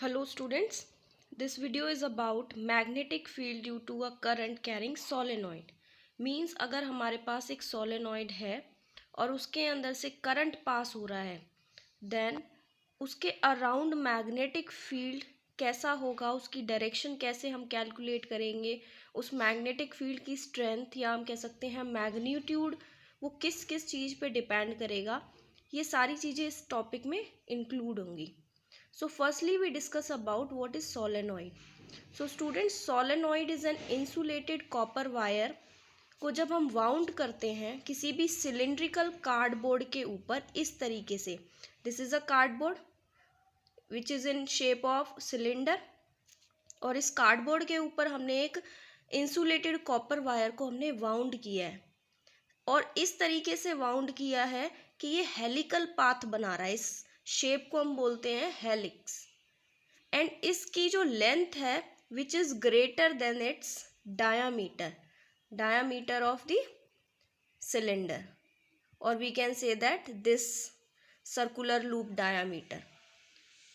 Hello students, this video is about magnetic field due to a current carrying solenoid. Means अगर हमारे पास एक solenoid है और उसके अंदर से करंट पास हो रहा है, then उसके अराउंड मैग्नेटिक फील्ड कैसा होगा, उसकी डायरेक्शन कैसे हम कैलकुलेट करेंगे, उस मैग्नेटिक फील्ड की स्ट्रेंथ या हम कह सकते हैं मैग्नीट्यूड, वो किस किस चीज़ पे डिपेंड करेगा, ये सारी चीज़ें इस टॉपिक में इंक्लूड होंगी. So firstly we discuss about what is solenoid. So students, solenoid is an insulated copper wire को जब हम वाउंड करते हैं किसी भी सिलिंड्रिकल कार्डबोर्ड के ऊपर इस तरीके से, this is a cardboard which is in shape of cylinder, और इस कार्डबोर्ड के ऊपर हमने एक इंसुलेटेड कॉपर वायर को हमने वाउंड किया है और इस तरीके से वाउंड किया है कि ये हेलिकल पाथ बना रहा है. इस शेप को हम बोलते हैं हेलिक्स. एंड इसकी जो लेंथ है which is greater than its diameter of the cylinder, और we can say that this circular loop diameter.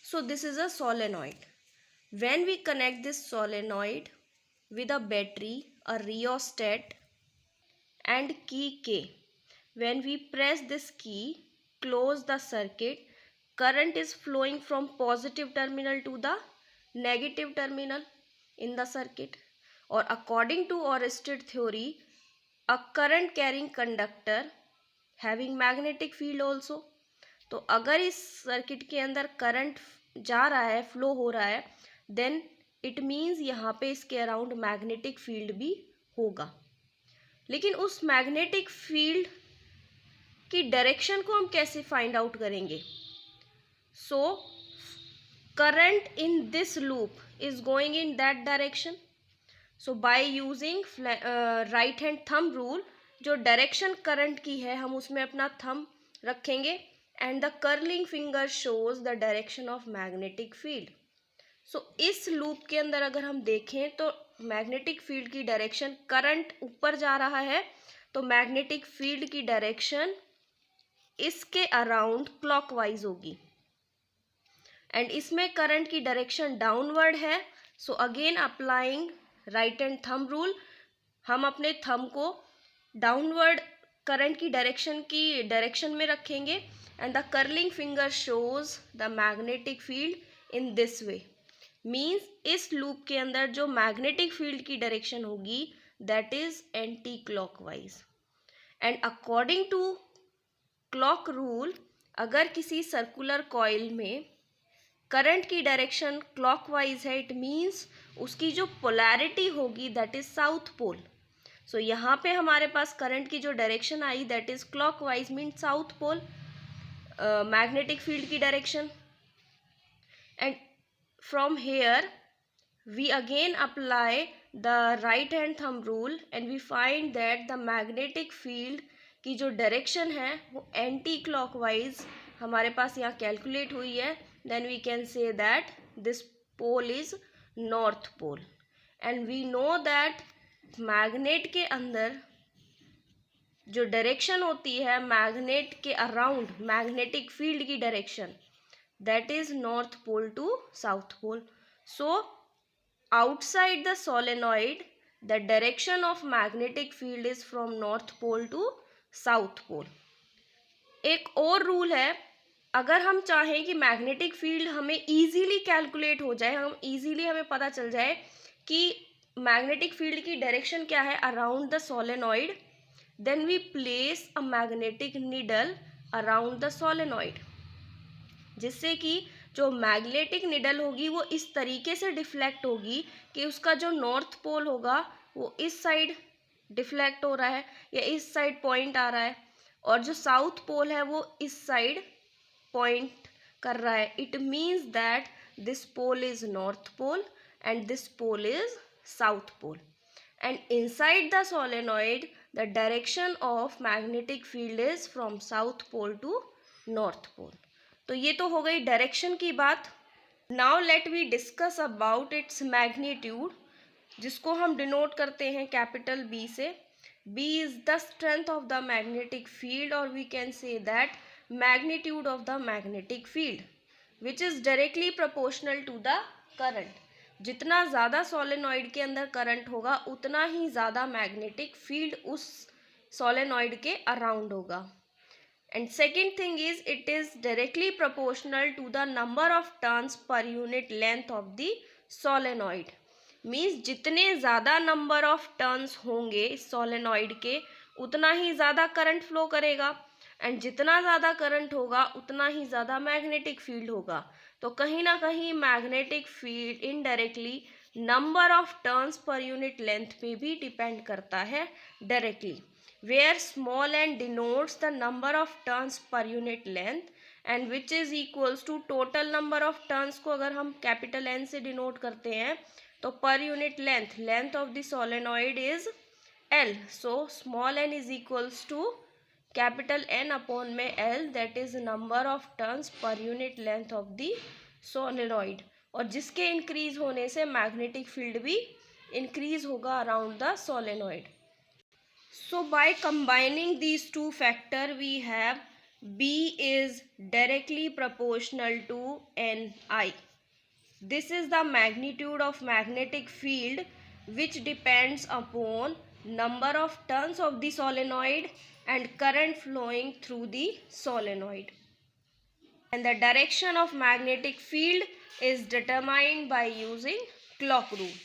So this is a solenoid. When we connect this solenoid with a battery, a rheostat and key K, when we press this key, close the circuit, current is flowing from positive terminal to the negative terminal in the circuit. Or according to Oersted theory, a current carrying conductor having magnetic field also. तो अगर इस circuit के अंदर current जा रहा है, flow हो रहा है, देन इट मीन्स यहाँ पे इसके अराउंड मैग्नेटिक फील्ड भी होगा. लेकिन उस मैग्नेटिक फील्ड की डायरेक्शन को हम कैसे फाइंड आउट करेंगे? So current in this loop is going in that direction. So by using right hand thumb rule, जो डायरेक्शन करंट की है हम उसमें अपना थंब रखेंगे and the curling finger shows the direction of magnetic field. So इस loop के अंदर अगर हम देखें तो मैग्नेटिक फील्ड की डायरेक्शन, करंट ऊपर जा रहा है तो मैग्नेटिक फील्ड की डायरेक्शन इसके अराउंड क्लॉकवाइज होगी. एंड इसमें करंट की डायरेक्शन डाउनवर्ड है. So again applying right hand thumb rule, हम अपने थंब को डाउनवर्ड करंट की डायरेक्शन में रखेंगे and the curling finger shows the magnetic field in this way. Means इस लूप के अंदर जो मैग्नेटिक फील्ड की डायरेक्शन होगी that is anticlockwise. And according to clock rule, अगर किसी सर्कुलर कॉइल में करंट की डायरेक्शन क्लॉकवाइज है, इट मीन्स उसकी जो पोलैरिटी होगी that is south pole. So यहाँ पे हमारे पास करंट की जो डायरेक्शन आई that is clockwise, means south pole magnetic field की direction. And from here we again apply the right hand thumb rule and we find that the magnetic field की जो डायरेक्शन है वो एंटी क्लॉकवाइज हमारे पास यहाँ calculate हुई है. then we can say that this pole is north pole. and we know that magnet के अंदर जो डायरेक्शन होती है मैग्नेट के अराउंड मैग्नेटिक फील्ड की direction that is north pole to south pole. So outside the solenoid the direction of magnetic field is from north pole to south pole. एक और rule है, अगर हम चाहें कि मैग्नेटिक फील्ड हमें इजीली कैलकुलेट हो जाए, हमें पता चल जाए कि मैग्नेटिक फील्ड की डायरेक्शन क्या है around the solenoid, then we place a magnetic needle around the solenoid, जिससे कि जो मैग्नेटिक नीडल होगी वो इस तरीके से डिफ्लेक्ट होगी कि उसका जो नॉर्थ पोल होगा वो इस साइड डिफ्लेक्ट हो रहा है या इस साइड पॉइंट आ रहा है, और जो साउथ पोल है वो इस साइड पॉइंट कर रहा है. It means that this pole is north pole and this pole is south pole. And inside the solenoid the direction of magnetic field is from south pole to north pole. तो ये तो हो गई direction की बात. Now let we discuss about its magnitude, जिसको हम denote करते हैं कैपिटल बी से. B is the strength of the magnetic field, और we can say that magnitude of the magnetic field. Which is directly proportional to the current. जितना ज़्यादा solenoid के अंदर करंट होगा उतना ही ज़्यादा मैग्नेटिक फील्ड उस सोलेनॉइड के अराउंड होगा। And second thing is it is directly proportional to the number of turns per unit length of the solenoid. Means जितने ज़्यादा नंबर ऑफ टर्न्स होंगे सोलेनॉइड के उतना ही ज़्यादा करंट फ्लो करेगा, एंड जितना ज़्यादा करंट होगा उतना ही ज़्यादा मैग्नेटिक फील्ड होगा। तो कहीं ना कहीं magnetic field indirectly number of turns per unit length पे भी डिपेंड करता है directly, where small n denotes the number of turns per unit length and which is equals to total number of turns को अगर हम capital N से denote करते हैं तो per unit length of the solenoid is L. So small N is equals to capital N upon में L, that is number of turns per unit length of the solenoid. और जिसके increase होने से magnetic field भी increase होगा around the solenoid. So by combining these two factor we have B is directly proportional to Ni. This is the magnitude of magnetic field which depends upon number of turns of the solenoid and current flowing through the solenoid. And the direction of magnetic field is determined by using clock rule.